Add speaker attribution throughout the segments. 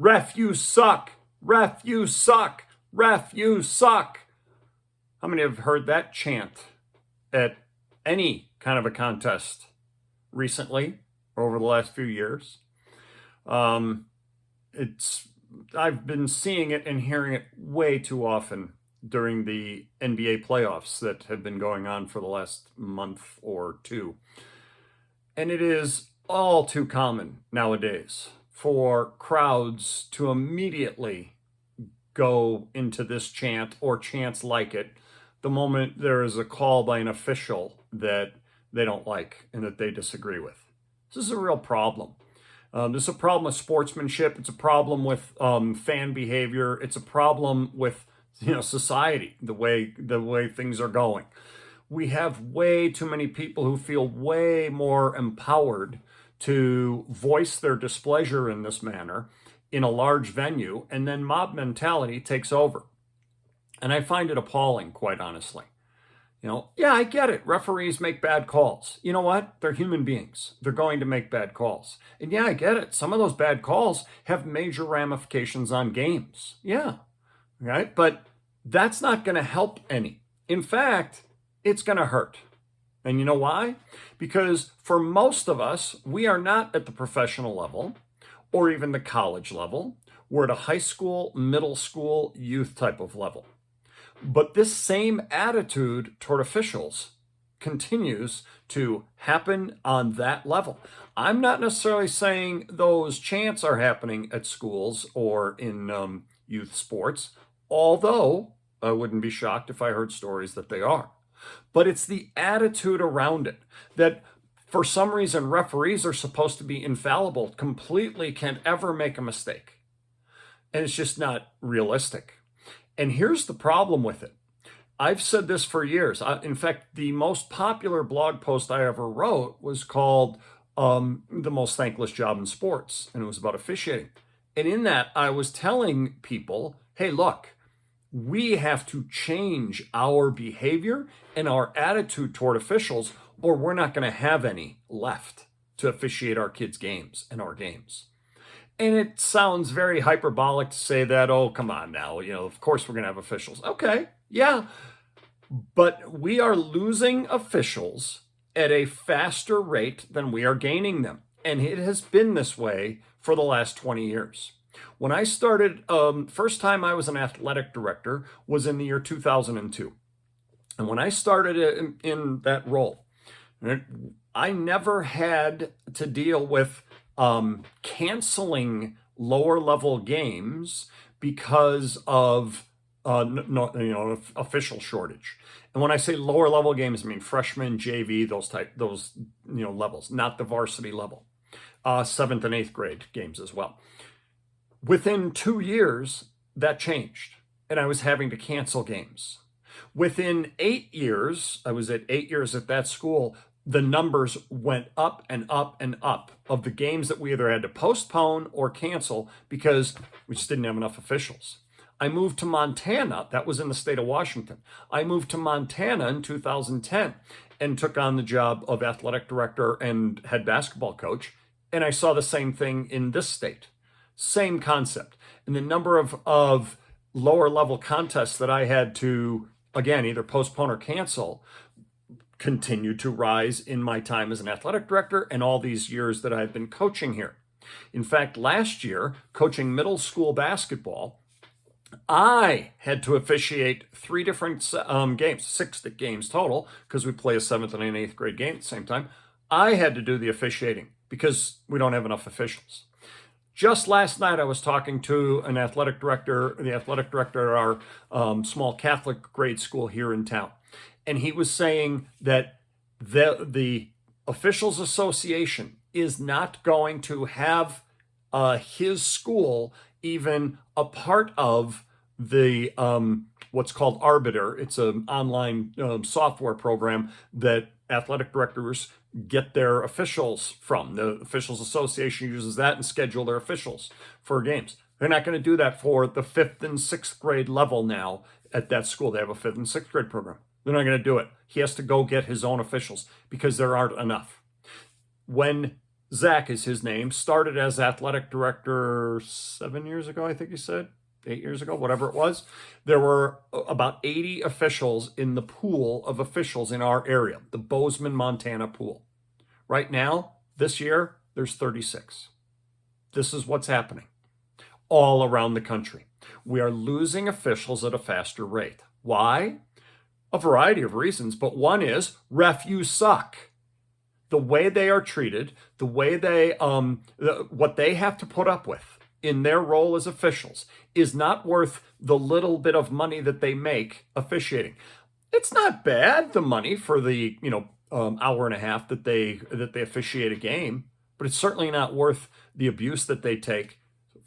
Speaker 1: Ref, you suck. Ref, you suck. Ref, you suck. How many have heard that chant at any kind of a contest recently or over the last few years? I've been seeing it and hearing it way too often during the NBA playoffs that have been going on for the last month or two. And it is all too common nowadays for crowds to immediately go into this chant or chants like it the moment there is a call by an official that they don't like and that they disagree with. This is a real problem. This is a problem with sportsmanship. It's a problem with fan behavior. It's a problem with society, the way things are going. We have way too many people who feel way more empowered to voice their displeasure in this manner in a large venue, and then mob mentality takes over. And I find it appalling, quite honestly. Yeah, I get it. Referees make bad calls. You know what? They're human beings. They're going to make bad calls. And yeah, I get it. Some of those bad calls have major ramifications on games. Yeah, right? But that's not going to help any. In fact, it's going to hurt. And you know why? Because for most of us, we are not at the professional level or even the college level. We're at a high school, middle school, youth type of level. But this same attitude toward officials continues to happen on that level. I'm not necessarily saying those chants are happening at schools or in youth sports, although I wouldn't be shocked if I heard stories that they are. But it's the attitude around it that for some reason referees are supposed to be infallible, completely can't ever make a mistake. And it's just not realistic. And here's the problem with it. I've said this for years. In fact, the most popular blog post I ever wrote was called The Most Thankless Job in Sports, and it was about officiating. And in that, I was telling people, hey, look, we have to change our behavior and our attitude toward officials, or we're not going to have any left to officiate our kids' games and our games. And it sounds very hyperbolic to say that, oh, come on now, of course we're going to have officials. Okay, yeah, but we are losing officials at a faster rate than we are gaining them. And it has been this way for the last 20 years. When I started, first time I was an athletic director was in the year 2002. And when I started in that role, I never had to deal with canceling lower level games because of official shortage. And when I say lower level games, I mean freshman, JV, those levels, not the varsity level. 7th and 8th grade games as well. Within 2 years, that changed, and I was having to cancel games. Within 8 years, I was at 8 years at that school, the numbers went up and up and up of the games that we either had to postpone or cancel because we just didn't have enough officials. I moved to Montana. That was in the state of Washington. I moved to Montana in 2010 and took on the job of athletic director and head basketball coach. And I saw the same thing in this state. Same concept. And the number of lower level contests that I had to, again, either postpone or cancel continued to rise in my time as an athletic director and all these years that I've been coaching here. In fact, last year, coaching middle school basketball, I had to officiate 3 different games, 6 games total, because we play a 7th and an 8th grade game at the same time. I had to do the officiating because we don't have enough officials. Just last night, I was talking to an athletic director, the athletic director at our small Catholic grade school here in town. And he was saying that the Officials Association is not going to have his school even a part of the what's called Arbiter. It's an online software program that athletic directors get their officials from. The Officials Association uses that and schedule their officials for games. They're not going to do that for the 5th and 6th grade level now at that school. They have a 5th and 6th grade program. They're not going to do it. He has to go get his own officials because there aren't enough. When Zach is his name, started as athletic director 7 years ago, I think he said, 8 years ago, whatever it was. There were about 80 officials in the pool of officials in our area, the Bozeman, Montana pool. Right now, this year, there's 36. This is what's happening all around the country. We are losing officials at a faster rate. Why? A variety of reasons, but one is ref, you suck. The way they are treated, the way they, what they have to put up with in their role as officials is not worth the little bit of money that they make officiating. It's not bad, the money for the, hour and a half that they officiate a game, but it's certainly not worth the abuse that they take.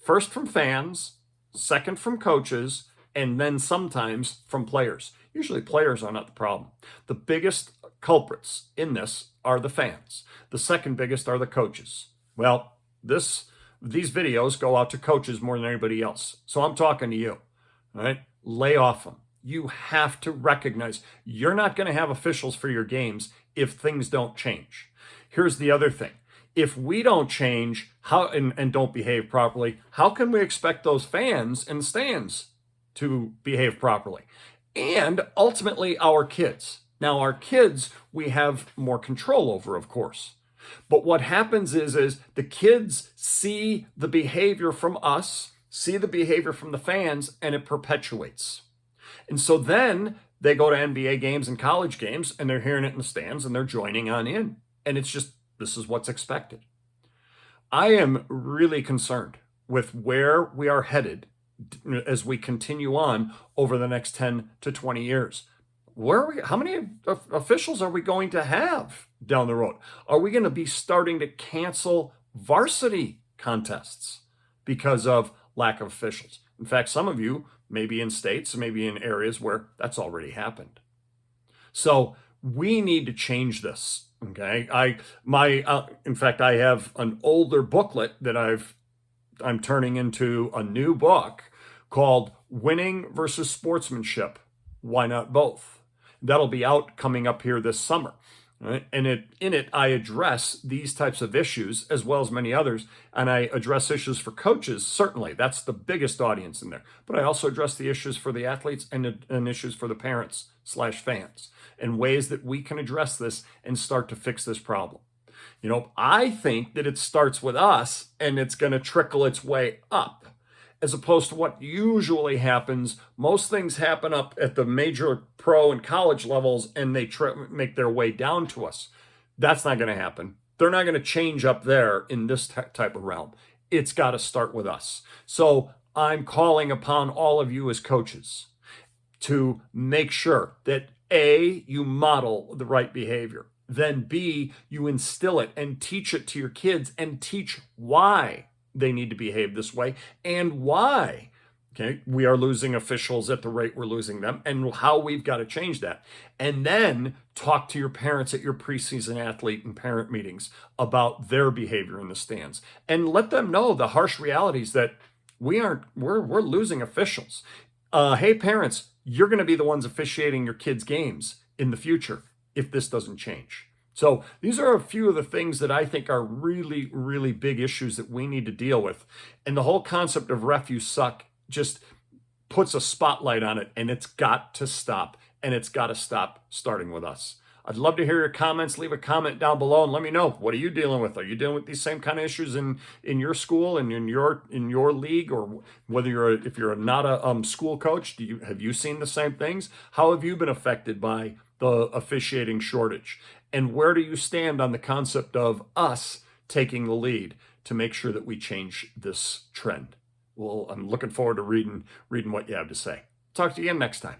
Speaker 1: First from fans, second from coaches, and then sometimes from players. Usually players are not the problem. The biggest culprits in this are the fans. The second biggest are the coaches. Well, these videos go out to coaches more than anybody else. So I'm talking to you, all right? Lay off them. You have to recognize you're not going to have officials for your games if things don't change. Here's the other thing. If we don't change and don't behave properly, how can we expect those fans in the stands to behave properly? And ultimately our kids. Now our kids, we have more control over, of course. But what happens is the kids see the behavior from us, see the behavior from the fans, and it perpetuates. And so then they go to NBA games and college games, and they're hearing it in the stands, and they're joining on in. And it's just, this is what's expected. I am really concerned with where we are headed as we continue on over the next 10 to 20 years. How many officials are we going to have down the road? Are we going to be starting to cancel varsity contests because of lack of officials? In fact, some of you may be in states, maybe in areas where that's already happened. So we need to change this. Okay. In fact, I have an older booklet that I'm turning into a new book called Winning versus Sportsmanship. Why not both? That'll be out coming up here this summer. Right? And in it, I address these types of issues as well as many others. And I address issues for coaches, certainly. That's the biggest audience in there. But I also address the issues for the athletes and issues for the parents/fans and ways that we can address this and start to fix this problem. I think that it starts with us and it's going to trickle its way up, as opposed to what usually happens. Most things happen up at the major pro and college levels and they make their way down to us. That's not going to happen. They're not going to change up there in this type of realm. It's got to start with us. So I'm calling upon all of you as coaches to make sure that A, you model the right behavior. Then B, you instill it and teach it to your kids and teach why they need to behave this way and why, we are losing officials at the rate we're losing them and how we've got to change that. And then talk to your parents at your preseason athlete and parent meetings about their behavior in the stands and let them know the harsh realities that we're losing officials. Hey, parents, you're going to be the ones officiating your kids' games in the future if this doesn't change. So these are a few of the things that I think are really, really big issues that we need to deal with. And the whole concept of ref, you suck just puts a spotlight on it, and it's got to stop. And it's got to stop starting with us. I'd love to hear your comments. Leave a comment down below and let me know, what are you dealing with? Are you dealing with these same kind of issues in your school and in your league, or whether if you're not a school coach, have you seen the same things? How have you been affected by the officiating shortage? And where do you stand on the concept of us taking the lead to make sure that we change this trend? Well, I'm looking forward to reading what you have to say. Talk to you again next time.